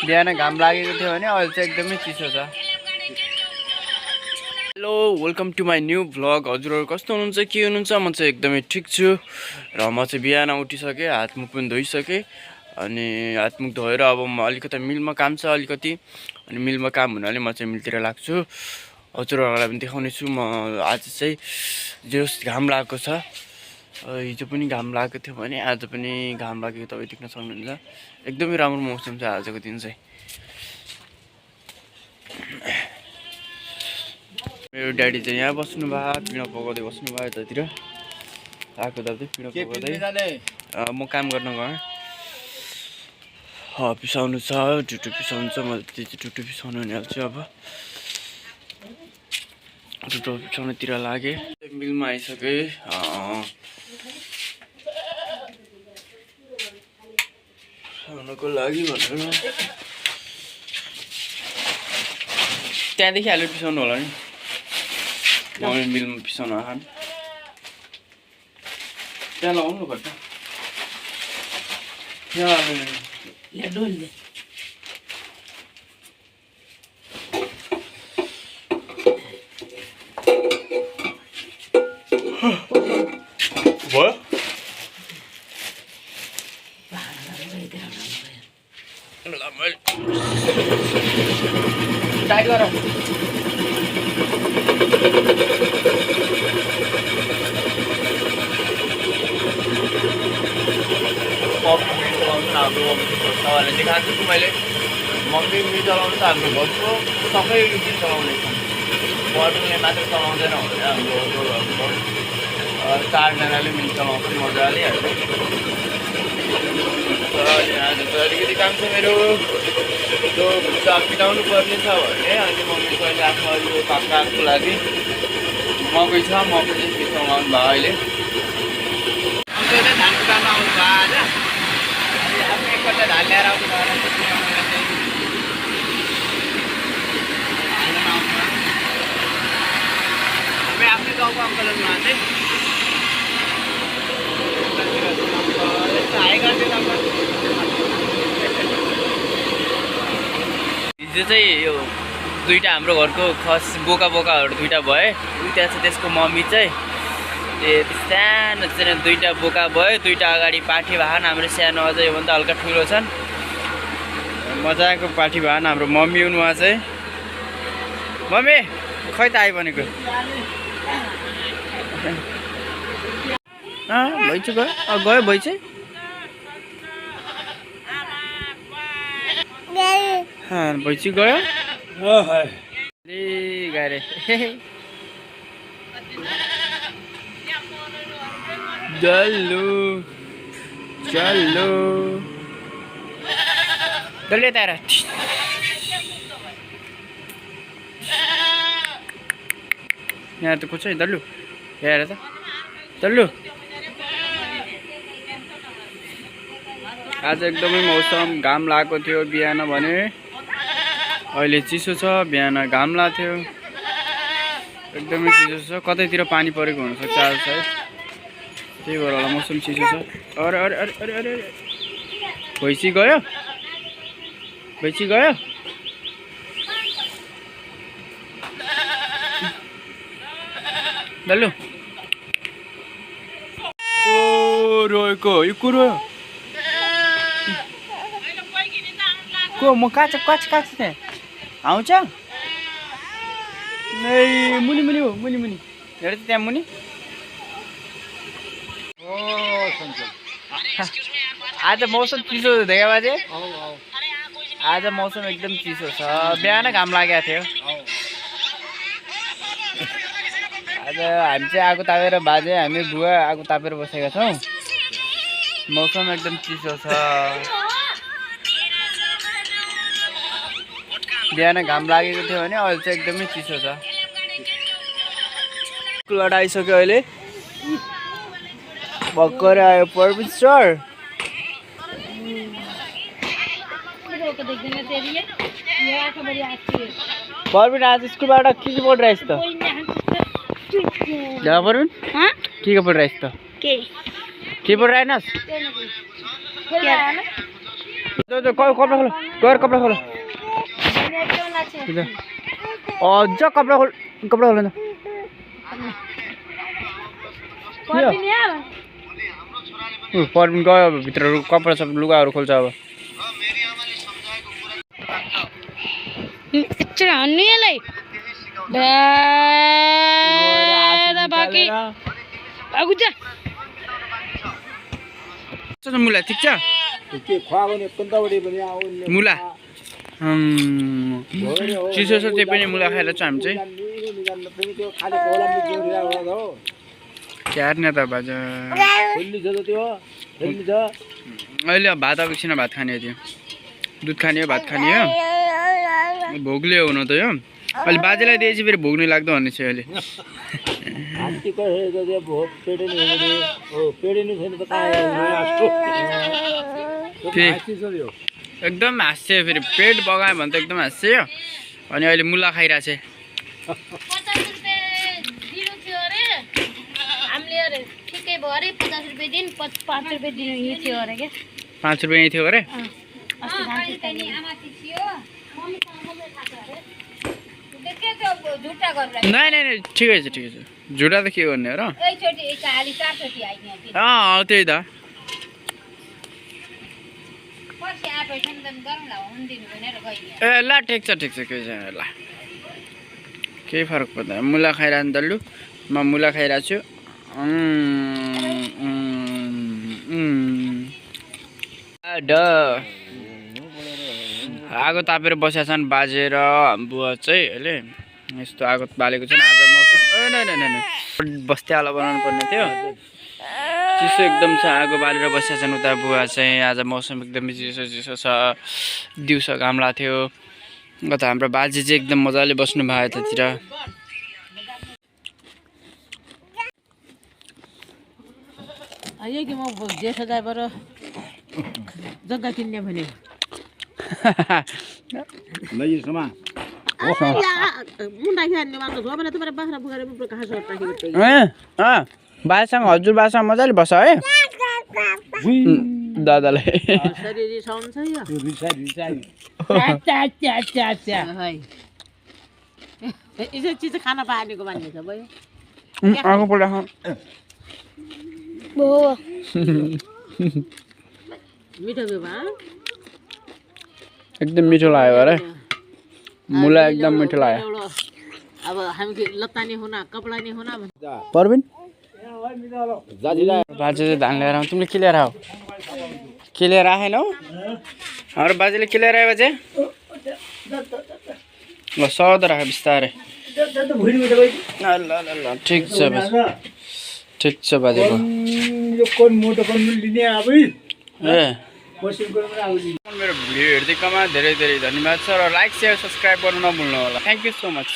बिहान घाम लागेको थियो भने अहिले चाहिँ एकदमै चिसो छ। Hello welcome to my new vlog. हजुरहरू कस्तो हुनुहुन्छ, के हुनुहुन्छ? म चाहिँ एकदमै ठिक छु र म चाहिँ बिहान उठिसकेँ, हातमुख पनि धोइसकेँ अनि हातमुख धोएर अब म अलिकति मिलमा काम छ अलिकति, अनि मिलमा काम हुनाले म चाहिँ मिलतिर लाग्छु। हजुरहरूलाई पनि देखाउने छु। म आज चाहिँ जस घाम लागेको छ, हिजो पनि घाम लागेको थियो भने आज पनि घाम लागेको तपाईँ देख्न सक्नुहुन्छ। एकदमै राम्रो मौसम छ आजको दिन चाहिँ। मेरो ड्याडी चाहिँ यहाँ बस्नु भयो, पिँढो पकाउँदै बस्नु भयो यतातिर, आएको दाजु पिँढो पकाउँदै। म काम गर्न गएँ, पिसाउनु छ, टुटु पिसाउनु छ। म त्यो चाहिँ टुटु पिसाउनु हुने हाल्छु। अब टुटु पिसाउनुतिर लागेँ, मिलमा आइसकेँ। पिसाउनको लागि भनेर त्यहाँदेखि हालेर पिसाउनु होला नि, मम्मी मिलमा पिसाउनु आँखान त्यहाँ लगाउनु पर्छ। भयो टाइट गर। हाम्रो तपाईँहरूले देखाएको छु मैले, मम्मी मिल चलाउनु त हाम्रो घरको सबै मिल चलाउँदैछ, बटुलले मात्र चलाउँदैन भने हाम्रो 4जनाले मिल चलाउँछन् मजाले। आज त अलिकति काम छ मेरो, त्यो भुसा पिटाउनु पर्ने छ भने, अनि मम्मी कहिले आफ्नो यो पाक्राको लागि मकै छ, मकै चाहिँ पिसाउनु भयो अहिले। धानको काम आउनु भयो आज, आफ्नो एकपल्ट धान ल्याएर आउनु भयो। आफ्नै गाउँको अङ्कलहरू मान्छे हिजो चाहिँ यो दुईवटा हाम्रो घरको खस बोकाहरू दुईवटा भए। त्यहाँ चाहिँ त्यसको मम्मी चाहिँ सानो सानो दुईवटा बोका भयो, दुईवटा अगाडि पाठी भान। हाम्रो सानो अझै योभन्दा हल्का ठुलो छन्, मजाको पाठी भान हाम्रो मम्मी हुनु। उहाँ चाहिँ मम्मी खै त आयो भनेको भइ चाहिँ गयो भइ चाहिँ भइ चाहिँ गयो गाह्रै चल्लो चल्लो डल्ले तारा यहाँ त को छ दल्लु, हेर त दल्लु। आज एकदमै मौसम घाम लागेको थियो बिहान भने, अहिले चिसो छ। बिहान घाम लागेको थियो, एकदमै चिसो छ। कतैतिर पानी परेको हुनसक्छ आज सायद, त्यही भएर होला मौसम चिसो छ। अरे अरे अरे अरे अरे भैँसी गयो, भैँसी गयो। दल्लु ओ रोएको यो कुरो को म काच थिएँ आउँछ नै मुनि मुनि हो, मुनि मुनि हेर त त्यहाँ मुनि। आज मौसम चिसो देखा बाजे, आज मौसम एकदम चिसो छ। बिहान घाम लागेको थियो। आज हामी चाहिँ आगो तापेर बाजे, हामी बुवा आगो तापेर बसेका छौँ। मौसम एकदम चिसो छ। बिहान घाम लागेको थियो भने अहिले चाहिँ एकदमै चिसो छ। कुलबाट आइसक्यो अहिले, भर्खर आयो परबिन सर। परबिन आज स्कुलबाट के पढिरहेछ त? जा परबिन के पढिरहेछ त? के पढिरहेनस्? कपडा खोल गएर कपडा खोल अझ कपडा खोल न पर्मिन गयो अब भित्र कपडा सब लुगाहरू खोल्छ अब मुला ठिक छ मुला चिसो छ त्यही पनि मुला खाएर चाहिँ हामी चाहिँ क्यार्ने त बाजा अहिले भात अब एकछिन भात खाने थियो दुध खाने हो भात खाने हो भोग्ले हो हुन त यो अहिले बाजेलाई दिएपछि फेरि भोग्नु लाग्दो भन्ने छ अहिले एकदम हाँस्यो फेरि पेट बगायो भने त एकदम हाँस्यो अनि अहिले मुला खाइरहेको छ 5 रुपियाँ थियो अरे नहीं ठिकै छ झुटा त के गर्ने र त्यही त ए ल ठिक छ केही छैन ल केही फरक पर्दैन मुला खाइरहनु दल्लु म मुला खाइरहेको छु आगो तापेर बसेका छन् बाजे र बुवा चाहिँ अहिले यस्तो आगो बालेको छ आज मौसम बस्ती आलो बनाउनु पर्ने थियो चिसो एकदम छ आगो बालेर बसेका छन् उता बुवा चाहिँ आज मौसम एकदमै चिसो छ दिउँसो घाम लाग्थ्यो कता हाम्रो बाजे चाहिँ एकदम मजाले बस्नु भयो यतातिर आयो कि म जेठो ड्राइभर जग्गा किन्ने भने लैसमा मुन्डा खेल्ने मान्छे हो भने तपाईँ बाख्रा बुखाएर कहाँ सर्ट राखेको बासँग हजुर बासँग मजाले बस है दादाले शरीर रिसाउँछ यो यसो चिज खाना पालेको मान्ने छ भयो आगो पल्ट मिठो बेबा एकदम मिठो लाग्यो अरे मुला एकदम मिठो लाग्यो अब हामी लत्ता नि हुना कपडा नि हुना पर्बिन बाजे चाहिँ धान लिएर आऊ तिमीले के लिएर आऊ के लिएर आएनौ हाम्रो बाजेले के लिएर आयो बाजे ल सौदा राख बिस्तारै ल ठिक छ बाजेको ए मेरो भिडियो हेर्दैकोमा धेरै धन्यवाद छ र लाइक शेयर सब्सक्राइब गर्नु नभुल्नु होला थ्याङ्क यू सो मच